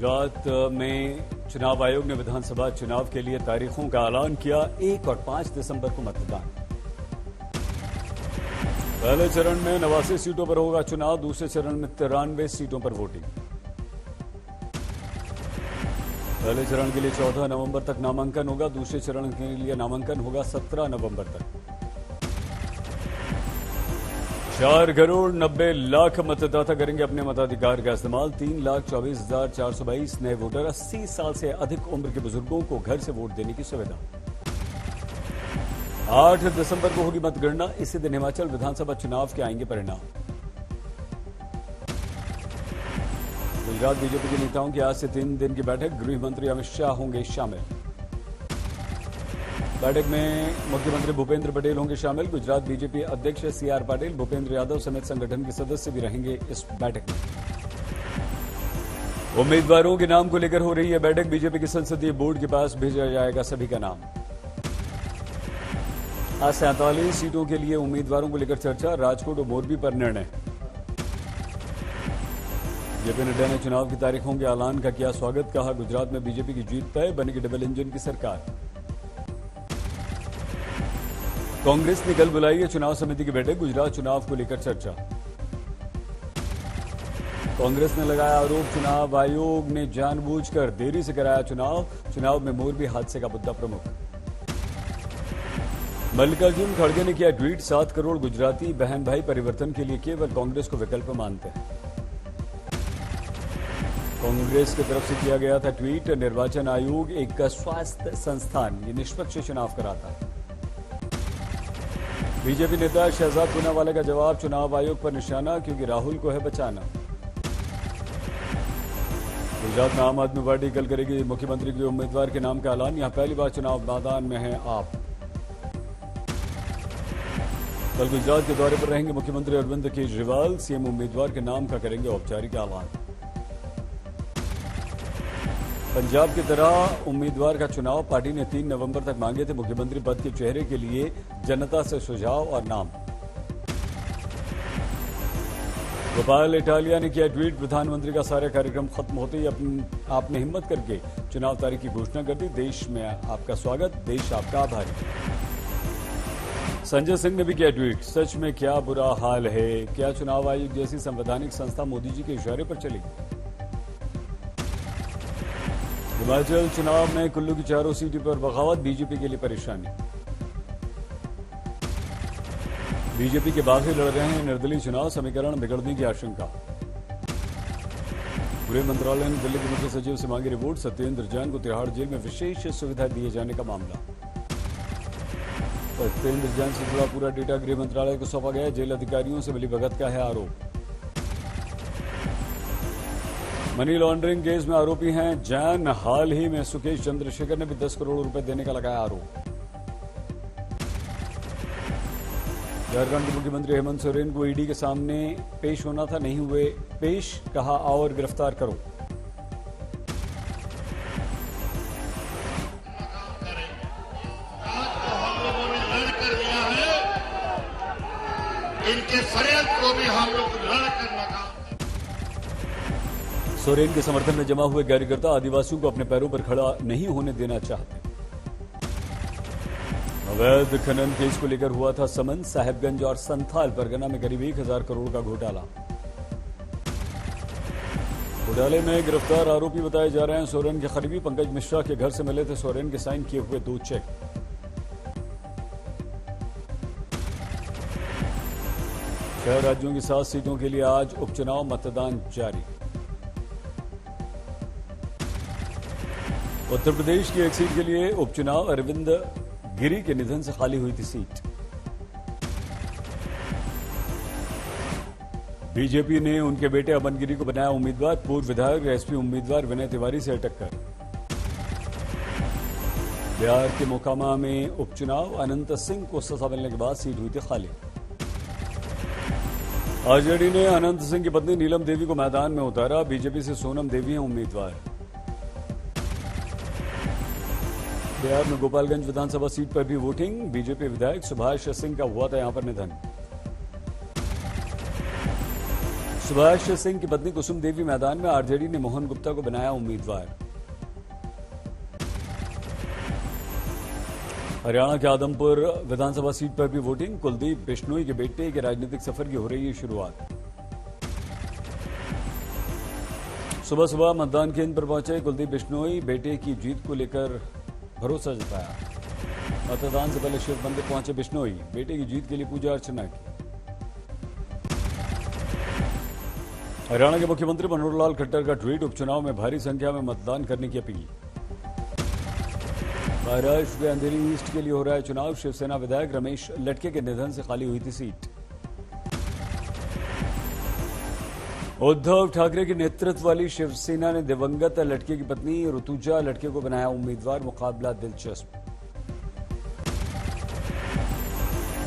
गुजरात में चुनाव आयोग ने विधानसभा चुनाव के लिए तारीखों का ऐलान किया। 1 और 5 दिसंबर को मतदान। पहले चरण में 89 सीटों पर होगा चुनाव, दूसरे चरण में 93 सीटों पर वोटिंग। पहले चरण के लिए 14 नवंबर तक नामांकन होगा, दूसरे चरण के लिए नामांकन होगा 17 नवंबर तक। 4,90,00,000 मतदाता करेंगे अपने मताधिकार का इस्तेमाल। 3,24,422 नए वोटर। 80 साल से अधिक उम्र के बुजुर्गों को घर से वोट देने की सुविधा। 8 दिसंबर को होगी मतगणना। इसी दिन हिमाचल विधानसभा चुनाव के आएंगे परिणाम। गुजरात बीजेपी के नेताओं की आज से 3 दिन की बैठक। गृह मंत्री अमित शाह होंगे शामिल। बैठक में मुख्यमंत्री भूपेंद्र पटेल होंगे शामिल। गुजरात बीजेपी अध्यक्ष सीआर पाटिल, भूपेंद्र यादव समेत संगठन के सदस्य भी रहेंगे इस बैठक में। उम्मीदवारों के नाम को लेकर हो रही है बैठक। बीजेपी के संसदीय बोर्ड के पास भेजा जाएगा सभी का नाम। आज 47 सीटों के लिए उम्मीदवारों को लेकर चर्चा। राजकोट और मोरबी पर निर्णय। जेपी नड्डा ने चुनाव की तारीखों के ऐलान का किया स्वागत। कहा गुजरात में बीजेपी की जीत तय, बनेगी डबल इंजन की सरकार। कांग्रेस ने कल बुलाई है चुनाव समिति की बैठक। गुजरात चुनाव को लेकर चर्चा। कांग्रेस ने लगाया आरोप चुनाव आयोग ने जानबूझकर देरी से कराया चुनाव। चुनाव में मोरबी हादसे का मुद्दा प्रमुख। मल्लिकार्जुन खड़गे ने किया ट्वीट। 7 करोड़ गुजराती बहन भाई परिवर्तन के लिए केवल कांग्रेस को विकल्प मानते हैं। कांग्रेस की तरफ से किया गया था ट्वीट। निर्वाचन आयोग एक स्वास्थ्य संस्थान, ये निष्पक्ष चुनाव कराता है। बीजेपी नेता शहजाद पूनावाला का जवाब। चुनाव आयोग पर निशाना क्योंकि राहुल को है बचाना। गुजरात में आम आदमी पार्टी कल करेगी मुख्यमंत्री के उम्मीदवार के नाम का ऐलान। यहां पहली बार चुनाव मैदान में है आप। कल गुजरात के दौरे पर रहेंगे मुख्यमंत्री अरविंद केजरीवाल। सीएम उम्मीदवार के नाम का करेंगे औपचारिक ऐलान। पंजाब की तरह उम्मीदवार का चुनाव। पार्टी ने 3 नवंबर तक मांगे थे मुख्यमंत्री पद के चेहरे के लिए जनता से सुझाव और नाम। गोपाल इटालिया ने किया ट्वीट। प्रधानमंत्री का सारा कार्यक्रम खत्म होते ही आपने हिम्मत करके चुनाव तारीख की घोषणा कर दी। देश में आपका स्वागत, देश आपका आभारी। संजय सिंह ने भी किया ट्वीट। सच में क्या बुरा हाल है, क्या चुनाव आयोग जैसी संवैधानिक संस्था मोदी जी के इशारे पर चलेगी। हिमाचल चुनाव में कुल्लू की 4 सीटों पर बगावत। बीजेपी के लिए परेशानी। बीजेपी के बागी लड़ रहे हैं निर्दलीय चुनाव। समीकरण बिगड़ने की आशंका। गृह मंत्रालय ने दिल्ली के मुख्य सचिव से मांगी रिपोर्ट। सत्येंद्र जैन को तिहाड़ जेल में विशेष सुविधा दिए जाने का मामला। सत्येंद्र जैन से जुड़ा पूरा डेटा गृह मंत्रालय को सौंपा गया। जेल अधिकारियों से मिलीभगत का है आरोप। मनी लॉन्ड्रिंग केस में आरोपी हैं जैन। हाल ही में सुकेश चंद्रशेखर ने भी 10 करोड़ रुपए देने का लगाया आरोप। झारखंड के मुख्यमंत्री हेमंत सोरेन को ईडी के सामने पेश होना था, नहीं हुए पेश। कहा आओ और गिरफ्तार करो। इनके षड्यंत्र को भी हम लोग लड़कर लगा। सोरेन के समर्थन में जमा हुए कार्यकर्ता आदिवासियों को अपने पैरों पर खड़ा नहीं होने देना चाहते। अवैध खनन केस को लेकर हुआ था समन। साहिबगंज और संथाल परगना में करीब 1,000 करोड़ का घोटाला। घोटाले में गिरफ्तार आरोपी बताए जा रहे हैं सोरेन के करीबी। पंकज मिश्रा के घर से मिले थे सोरेन के साइन किए हुए 2 चेक। छह राज्यों की 7 सीटों के लिए आज उपचुनाव। मतदान जारी। उत्तर प्रदेश की एक सीट के लिए उपचुनाव। अरविंद गिरी के निधन से खाली हुई थी सीट। बीजेपी ने उनके बेटे अमन गिरी को बनाया उम्मीदवार। पूर्व विधायक एसपी उम्मीदवार विनय तिवारी से टक्कर। बिहार के मोकामा में उपचुनाव। अनंत सिंह को सजा मिलने के बाद सीट हुई थी खाली। आरजेडी ने अनंत सिंह की पत्नी नीलम देवी को मैदान में उतारा। बीजेपी से सोनम देवी हैं उम्मीदवार। बिहार में गोपालगंज विधानसभा सीट पर भी वोटिंग। बीजेपी विधायक सुभाष सिंह का हुआ था यहां पर निधन। सुभाष सिंह की पत्नी कुसुम देवी मैदान में, आरजेडी ने मोहन गुप्ता को बनाया उम्मीदवार। हरियाणा के आदमपुर विधानसभा सीट पर भी वोटिंग, कुलदीप बिश्नोई के बेटे के राजनीतिक सफर की हो रही है शुरुआत। सुबह सुबह मतदान केंद्र पर पहुंचे कुलदीप बिश्नोई, बेटे की जीत को लेकर भरोसा जताया। मतदान से पहले शिव मंदिर पहुंचे बिश्नोई, बेटे की जीत के लिए पूजा अर्चना की। हरियाणा के मुख्यमंत्री मनोहर लाल खट्टर का ट्वीट, उपचुनाव में भारी संख्या में मतदान करने की अपील। महाराष्ट्र के अंधेरी ईस्ट के लिए हो रहा है चुनाव, शिवसेना विधायक रमेश लटके के निधन से खाली हुई थी सीट। उद्धव ठाकरे के नेतृत्व वाली शिवसेना ने दिवंगत लटके की पत्नी ऋतुजा लटके को बनाया उम्मीदवार, मुकाबला दिलचस्प।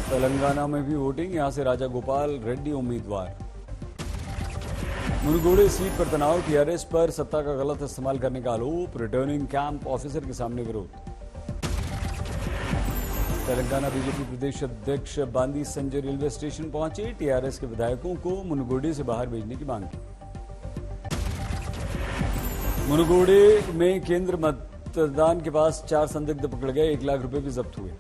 तेलंगाना में भी वोटिंग, यहां से राजा गोपाल रेड्डी उम्मीदवार। मुनगोड़े सीट पर तनाव, टीआरएस पर सत्ता का गलत इस्तेमाल करने का आरोप, रिटर्निंग कैंप ऑफिसर के सामने विरोध। तेलंगाना बीजेपी प्रदेश अध्यक्ष बांदी संजय रेलवे स्टेशन पहुंचे, टीआरएस के विधायकों को मुनगोड़े से बाहर भेजने की मांग की। मुनगोड़े में केंद्र मतदान के पास 4 संदिग्ध पकड़ गए, 1 लाख रुपए भी जब्त हुए।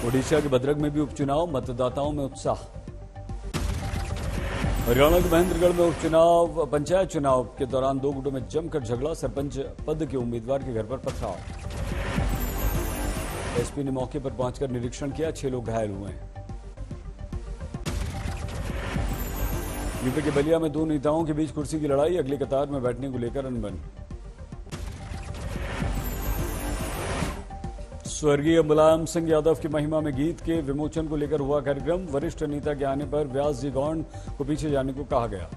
ओडिशा के भद्रक में भी उपचुनाव, मतदाताओं में उत्साह। हरियाणा के महेंद्रगढ़ में उपचुनाव, पंचायत चुनाव के दौरान 2 गुटों में जमकर झगड़ा, सरपंच पद के उम्मीदवार के घर पर पथराव। एसपी ने मौके पर पहुंचकर निरीक्षण किया, 6 लोग घायल हुए हैं। यूपी के बलिया में 2 नेताओं के बीच कुर्सी की लड़ाई, अगली कतार में बैठने को लेकर अनबन। स्वर्गीय मुलायम सिंह यादव की महिमा में गीत के विमोचन को लेकर हुआ कार्यक्रम, वरिष्ठ नेता के आने पर व्यास जी गौंड को पीछे जाने को कहा गया।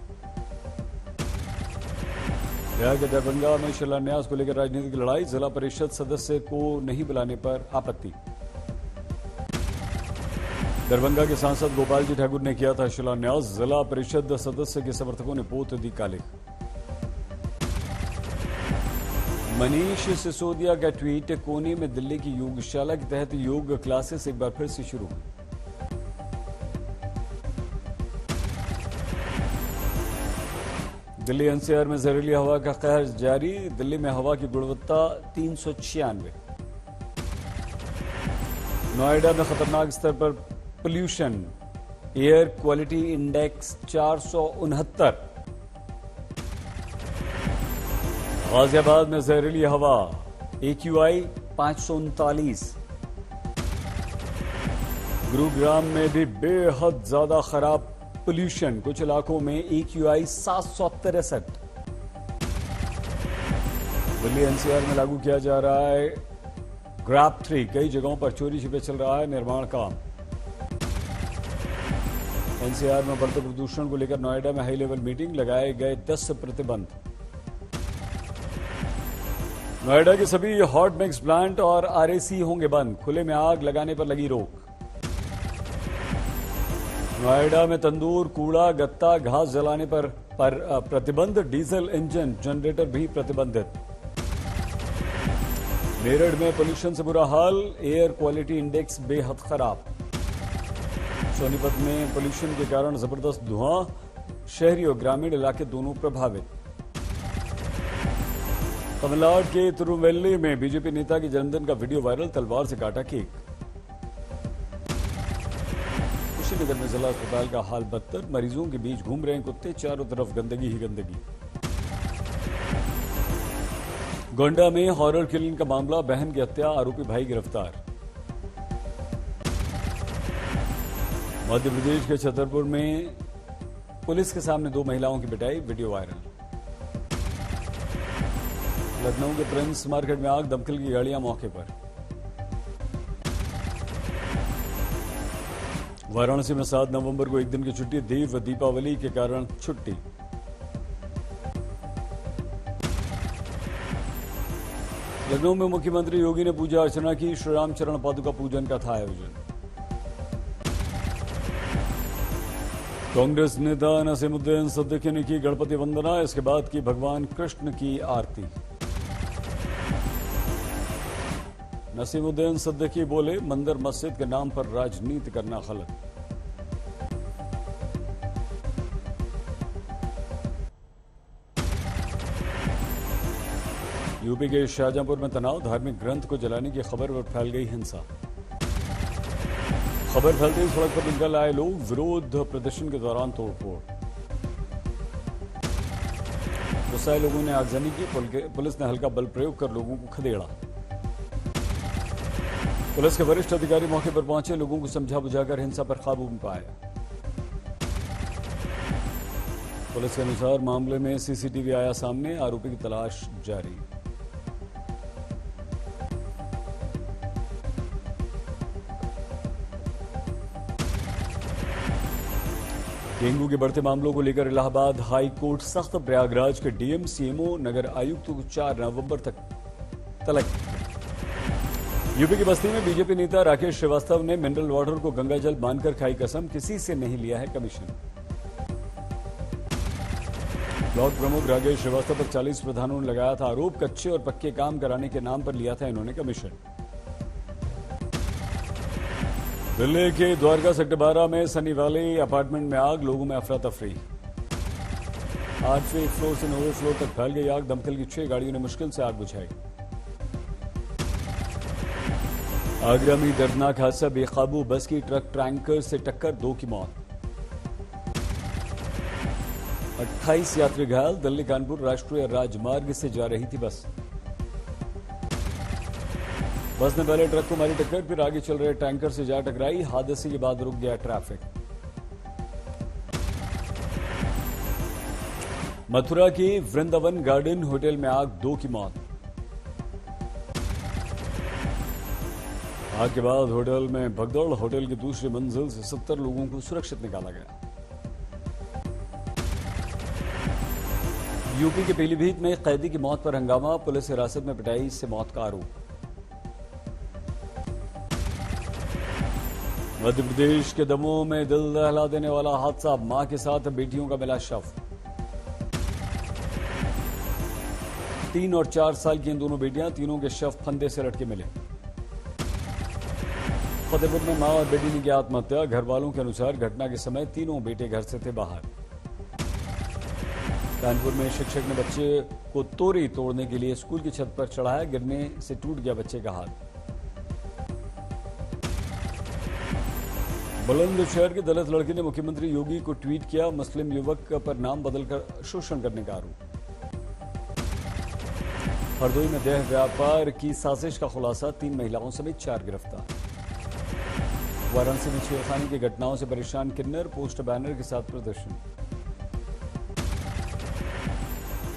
बिहार के दरभंगा में शिलान्यास को लेकर राजनीतिक लड़ाई, जिला परिषद सदस्य को नहीं बुलाने पर आपत्ति। दरभंगा के सांसद गोपाल जी ठाकुर ने किया था शिलान्यास, जिला परिषद सदस्य के समर्थकों ने पोत दी काले। मनीष सिसोदिया का ट्वीट, कोने में दिल्ली की योगशाला के तहत योग क्लासेस एक बार फिर से शुरू। दिल्ली एनसीआर में जहरीली हवा का कहर जारी, दिल्ली में हवा की गुणवत्ता 396। नोएडा में खतरनाक स्तर पर pollution, air quality index 469। Ghaziabad में जहरीली हवा, AQI 539। गुरुग्राम में भी बेहद ज्यादा खराब पोल्यूशन, कुछ इलाकों में AQI 763। दिल्ली एनसीआर में लागू किया जा रहा है ग्रैब 3, कई जगहों पर चोरी छिपे चल रहा है निर्माण काम। एनसीआर में बढ़ते प्रदूषण को लेकर नोएडा में हाई लेवल मीटिंग, लगाए गए 10 प्रतिबंध। नोएडा के सभी हॉट मिक्स प्लांट और RAC होंगे बंद, खुले में आग लगाने पर लगी रोक। नोएडा में तंदूर, कूड़ा, गत्ता, घास जलाने पर प्रतिबंध, डीजल इंजन जनरेटर भी प्रतिबंधित। मेरठ में पोल्यूशन से बुरा हाल, एयर क्वालिटी इंडेक्स बेहद खराब। सोनीपत में पोल्यूशन के कारण जबरदस्त धुआं, शहरी और ग्रामीण इलाके दोनों प्रभावित। तमिलनाडु के तिरुवेल्ली में बीजेपी नेता के जन्मदिन का वीडियो वायरल, तलवार से काटा केक। कुशीनगर में जिला अस्पताल का हाल बदतर, मरीजों के बीच घूम रहे कुत्ते, चारों तरफ गंदगी ही गंदगी। गोंडा में हॉरर किलिंग का मामला, बहन की हत्या, आरोपी भाई गिरफ्तार। मध्य प्रदेश के छतरपुर में पुलिस के सामने 2 महिलाओं की पिटाई, वीडियो वायरल। लखनऊ के प्रिंस मार्केट में आग, दमकल की गाड़ियां मौके पर। वाराणसी में 7 नवंबर को एक दिन की छुट्टी, देव दीपावली के कारण छुट्टी। लखनऊ में मुख्यमंत्री योगी ने पूजा अर्चना की, श्री रामचरण पादुका पूजन का था आयोजन। कांग्रेस नेता नसीमुद्दीन सिद्दीकी ने की गणपति वंदना, इसके बाद की भगवान कृष्ण की आरती। नसीमुद्दीन सिद्दीकी बोले, मंदिर मस्जिद के नाम पर राजनीति करना गलत। यूपी के शाहजहांपुर में तनाव, धार्मिक ग्रंथ को जलाने की खबर पर फैल गई हिंसा। खबर फैलते ही सड़क पर निकल आए लोग, विरोध प्रदर्शन के दौरान तोड़फोड़। गुस्साए लोगों ने आगजनी की, पुलिस ने हल्का बल प्रयोग कर लोगों को खदेड़ा। पुलिस के वरिष्ठ अधिकारी मौके पर पहुंचे, लोगों को समझा बुझाकर हिंसा पर काबू में पाया। पुलिस के अनुसार मामले में सीसीटीवी आया सामने, आरोपी की तलाश जारी। डेंगू के बढ़ते मामलों को लेकर इलाहाबाद हाई कोर्ट सख्त, प्रयागराज के डीएम, सीएमओ, नगर आयुक्त को 4 नवंबर तक तलब। यूपी की बस्ती में बीजेपी नेता राकेश श्रीवास्तव ने मिनरल वाटर को गंगाजल मानकर खाई कसम, किसी से नहीं लिया है कमीशन। ब्लॉक प्रमुख राकेश श्रीवास्तव पर 40 प्रधानों ने लगाया था आरोप, कच्चे और पक्के काम कराने के नाम पर लिया था इन्होंने कमीशन। दिल्ली के द्वारका सेक्टर 12 में सनी वैली अपार्टमेंट में आग, लोगों में अफरा तफरी। 8वें फ्लोर से 9वें फ्लोर तक फैल गई आग, दमकल की 6 गाड़ियों ने मुश्किल से आग बुझाई। आगरा में दर्दनाक हादसा, बेकाबू बस की ट्रक टैंकर से टक्कर, 2 की मौत। 28 यात्री घायल, दिल्ली कानपुर राष्ट्रीय राजमार्ग से जा रही थी बस। बस ने पहले ट्रक को मारी टक्कर, फिर आगे चल रहे टैंकर से जा टकराई। हादसे के बाद रुक गया ट्रैफिक। मथुरा के वृंदावन गार्डन होटल में आग, 2 की मौत। आग के बाद होटल में भगदड़, होटल की दूसरी मंजिल से 70 लोगों को सुरक्षित निकाला गया। यूपी के पीलीभीत में कैदी की मौत पर हंगामा, पुलिस हिरासत में पिटाई से मौत का आरोप। मध्य प्रदेश के दमोह में दिल दहला देने वाला हादसा, मां के साथ बेटियों का मिला शव। 3 और 4 साल की इन दोनों बेटियां, तीनों के शव फंदे से लटके मिले। फतेहपुर में मां और बेटी ने की आत्महत्या, घर वालों के अनुसार घटना के समय तीनों बेटे घर से थे बाहर। कानपुर में शिक्षक ने बच्चे को तोरी तोड़ने के लिए स्कूल की छत पर चढ़ाया, गिरने से टूट गया बच्चे का हाथ। बुलंदशहर के दलित लड़के ने मुख्यमंत्री योगी को ट्वीट किया, मुस्लिम युवक पर नाम बदलकर शोषण करने का आरोप। हरदोई में देह व्यापार की साजिश का खुलासा, 3 महिलाओं समेत 4 गिरफ्तार। वाराणसी में छेड़खानी की घटनाओं से परेशान किन्नर, पोस्टर बैनर के साथ प्रदर्शन।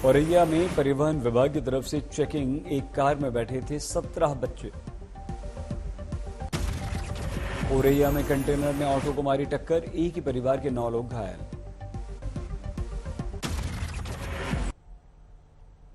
औरैया में परिवहन विभाग की तरफ से चेकिंग, एक कार में बैठे थे 17 बच्चे। औरैया में कंटेनर ने ऑटो को मारी टक्कर, एक ही परिवार के 9 लोग घायल।